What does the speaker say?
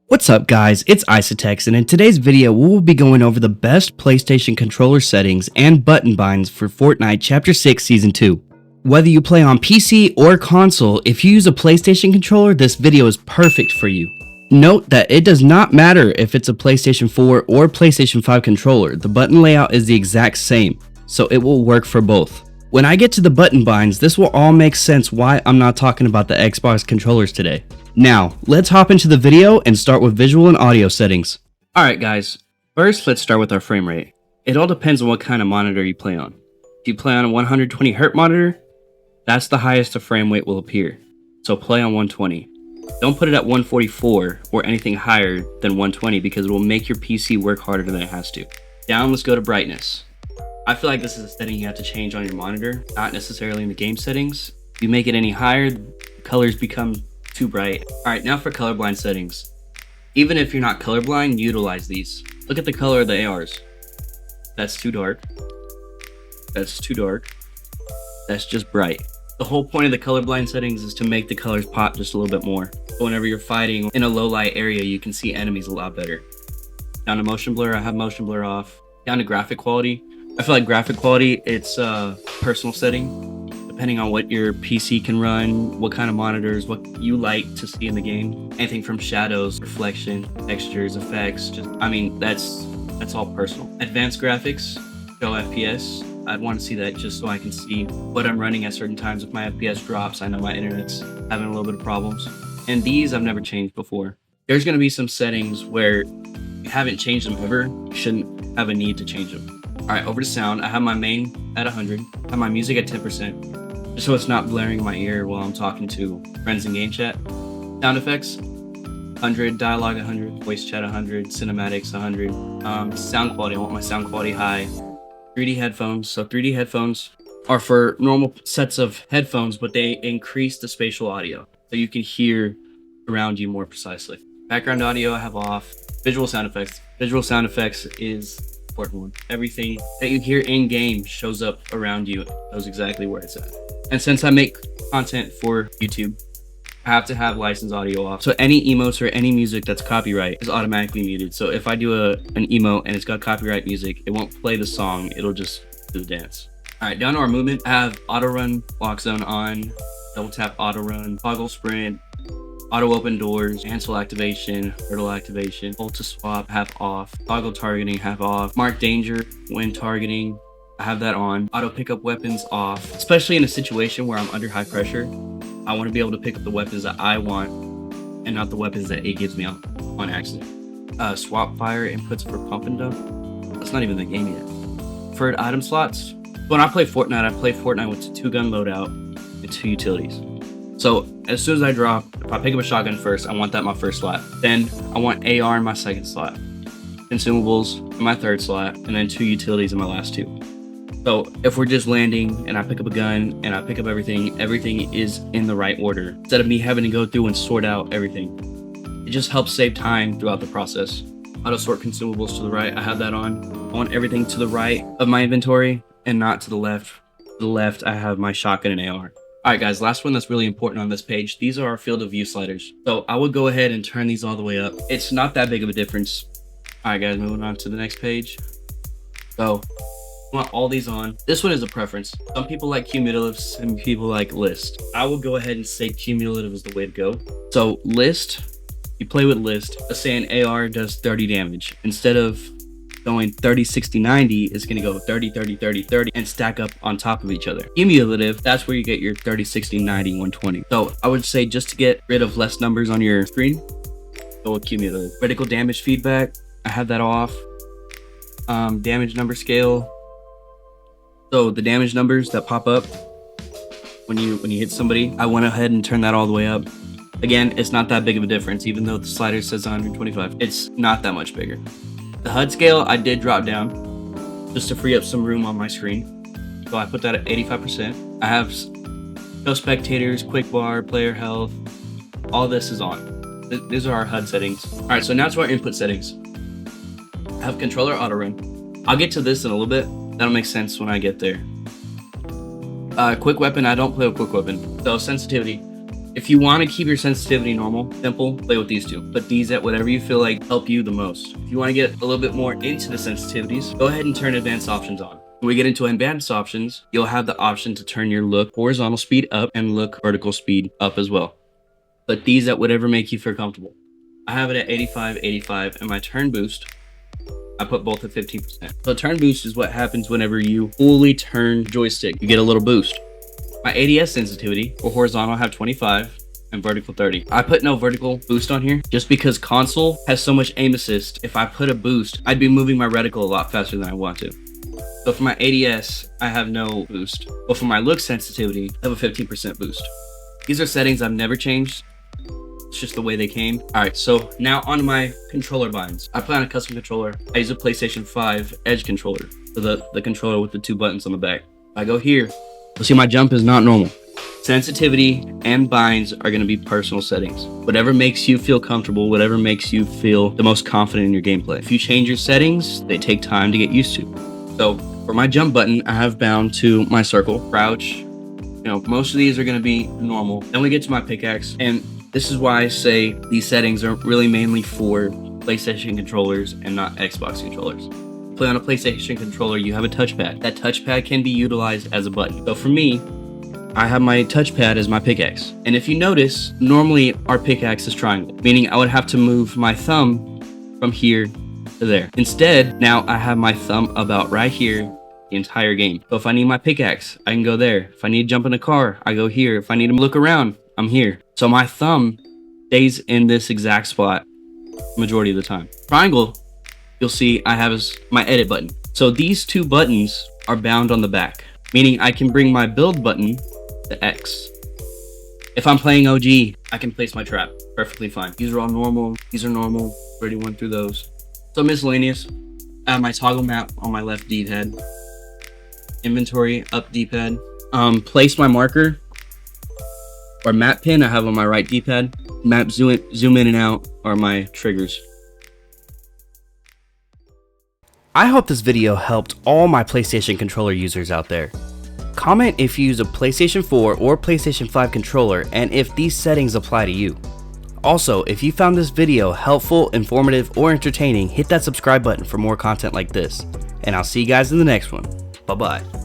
What's up guys, it's Isotex, and in today's video we will be going over the best PlayStation controller settings and button binds for Fortnite Chapter 6 Season 2. Whether you play on PC or console, if you use a PlayStation controller, this video is perfect for you. Note that it does not matter if it's a PlayStation 4 or PlayStation 5 controller, the button layout is the exact same, so it will work for both. When I get to the button binds, this will all make sense why I'm not talking about the Xbox controllers today. Now, let's hop into the video and start with visual and audio settings. Alright guys, first let's start with our frame rate. It all depends on what kind of monitor you play on. If you play on a 120Hz monitor, that's the highest the frame rate will appear. So play on 120. Don't put it at 144 or anything higher than 120 because it will make your PC work harder than it has to. Down, let's go to brightness. I feel like this is a setting you have to change on your monitor, not necessarily in the game settings. If you make it any higher, the colors become too bright. Alright, now for colorblind settings. Even if you're not colorblind, utilize these. Look at the color of the ARs. That's too dark. That's too dark. That's just bright. The whole point of the colorblind settings is to make the colors pop just a little bit more. So whenever you're fighting in a low light area, you can see enemies a lot better. Down to motion blur, I have motion blur off. Down to graphic quality. I feel like graphic quality, it's a personal setting. Depending on what your PC can run, what kind of monitors, what you like to see in the game. Anything from shadows, reflection, textures, effects, that's all personal. Advanced graphics, show FPS. I'd want to see that just so I can see what I'm running at certain times. If my FPS drops, I know my internet's having a little bit of problems. And these I've never changed before. There's going to be some settings where you haven't changed them ever. You shouldn't have a need to change them. Alright, over to sound. I have my main at 100. I have my music at 10%. Just so it's not blaring in my ear while I'm talking to friends in game chat. Sound effects, 100, dialogue 100, voice chat 100, cinematics 100. Sound quality, I want my sound quality high. 3D headphones, so 3D headphones are for normal sets of headphones, but they increase the spatial audio, so you can hear around you more precisely. Background audio I have off. Visual sound effects. Visual sound effects is important one. Everything that you hear in game shows up around you, knows exactly where it's at. And since I make content for YouTube, I have to have licensed audio off. So any emotes or any music that's copyright is automatically muted. So if I do an emote and it's got copyright music, it won't play the song, it'll just do the dance. Alright, down to our movement, I have auto run, lock zone on, double tap auto run, toggle sprint, auto open doors, cancel activation, hurdle activation, hold to swap, have off, toggle targeting, have off, mark danger when targeting, I have that on. Auto pick up weapons off, especially in a situation where I'm under high pressure. I want to be able to pick up the weapons that I want and not the weapons that it gives me on accident. Swap fire inputs for pump and dump. That's not even the game yet. Preferred item slots. When I play Fortnite with 2-gun loadout and 2 utilities. So as soon as I drop, if I pick up a shotgun first, I want that in my first slot. Then I want AR in my second slot. Consumables in my third slot, and then 2 utilities in my last 2. So if we're just landing and I pick up a gun and I pick up everything is in the right order. Instead of me having to go through and sort out everything. It just helps save time throughout the process. Auto sort consumables to the right, I have that on. I want everything to the right of my inventory and not to the left. To the left, I have my shotgun and AR. Alright guys, last one that's really important on this page. These are our field of view sliders. So I would go ahead and turn these all the way up. It's not that big of a difference. Alright guys, moving on to the next page. So I want all these on. This one is a preference. Some people like cumulative, some people like list. I will go ahead and say cumulative is the way to go. So list, you play with list. Let's say an AR does 30 damage. Instead of going 30, 60, 90, it's gonna go 30, 30, 30, 30 and stack up on top of each other. Cumulative, that's where you get your 30, 60, 90, 120. So I would say just to get rid of less numbers on your screen, go with cumulative. Critical damage feedback, I have that off. Damage number scale. So the damage numbers that pop up when you hit somebody, I went ahead and turned that all the way up. Again, it's not that big of a difference, even though the slider says 125. It's not that much bigger. The HUD scale, I did drop down just to free up some room on my screen. So I put that at 85%. I have no spectators, quick bar, player health. All this is on. These are our HUD settings. All right, so now to our input settings. I have controller auto run. I'll get to this in a little bit. That'll make sense when I get there. Quick weapon, I don't play with quick weapon. So sensitivity, If you want to keep your sensitivity normal, simple, play with these two. Put these at whatever you feel like help you the most. If you want to get a little bit more into the sensitivities, go ahead and turn advanced options on. When we get into advanced options, you'll have the option to turn your look horizontal speed up and look vertical speed up as well. Put these at whatever make you feel comfortable. I have it at 85, and my turn boost, I put both at 15%. So turn boost is what happens whenever you fully turn joystick. You get a little boost. My ADS sensitivity for horizontal I have 25 and vertical 30. I put no vertical boost on here just because console has so much aim assist. If I put a boost, I'd be moving my reticle a lot faster than I want to. So for my ADS, I have no boost. But for my look sensitivity, I have a 15% boost. These are settings I've never changed. It's just the way they came. All right, so now on my controller binds. I put on a custom controller. I use a PlayStation 5 Edge controller. So the controller with the 2 buttons on the back. I go here. You'll see my jump is not normal. Sensitivity and binds are going to be personal settings. Whatever makes you feel comfortable, whatever makes you feel the most confident in your gameplay. If you change your settings, they take time to get used to. So for my jump button, I have bound to my circle, crouch. You know, most of these are going to be normal. Then we get to my pickaxe, and this is why I say these settings are really mainly for PlayStation controllers and not Xbox controllers. Play on a PlayStation controller, you have a touchpad. That touchpad can be utilized as a button. So for me, I have my touchpad as my pickaxe. And if you notice, normally our pickaxe is triangle, meaning I would have to move my thumb from here to there. Instead, now I have my thumb about right here the entire game. So if I need my pickaxe, I can go there. If I need to jump in a car, I go here. If I need to look around, I'm here. So my thumb stays in this exact spot majority of the time. Triangle, you'll see I have as my edit button. So these 2 buttons are bound on the back, meaning I can bring my build button to X. If I'm playing OG, I can place my trap perfectly fine. These are all normal. These are normal. Already went through those. So miscellaneous, I have my toggle map on my left D-pad. Inventory up D-pad. Place my marker or map pin I have on my right D-pad. Map zoom in and out are my triggers. I hope this video helped all my PlayStation controller users out there. Comment if you use a PlayStation 4 or PlayStation 5 controller and if these settings apply to you. Also, if you found this video helpful, informative, or entertaining, hit that subscribe button for more content like this. And I'll see you guys in the next one. Bye-bye.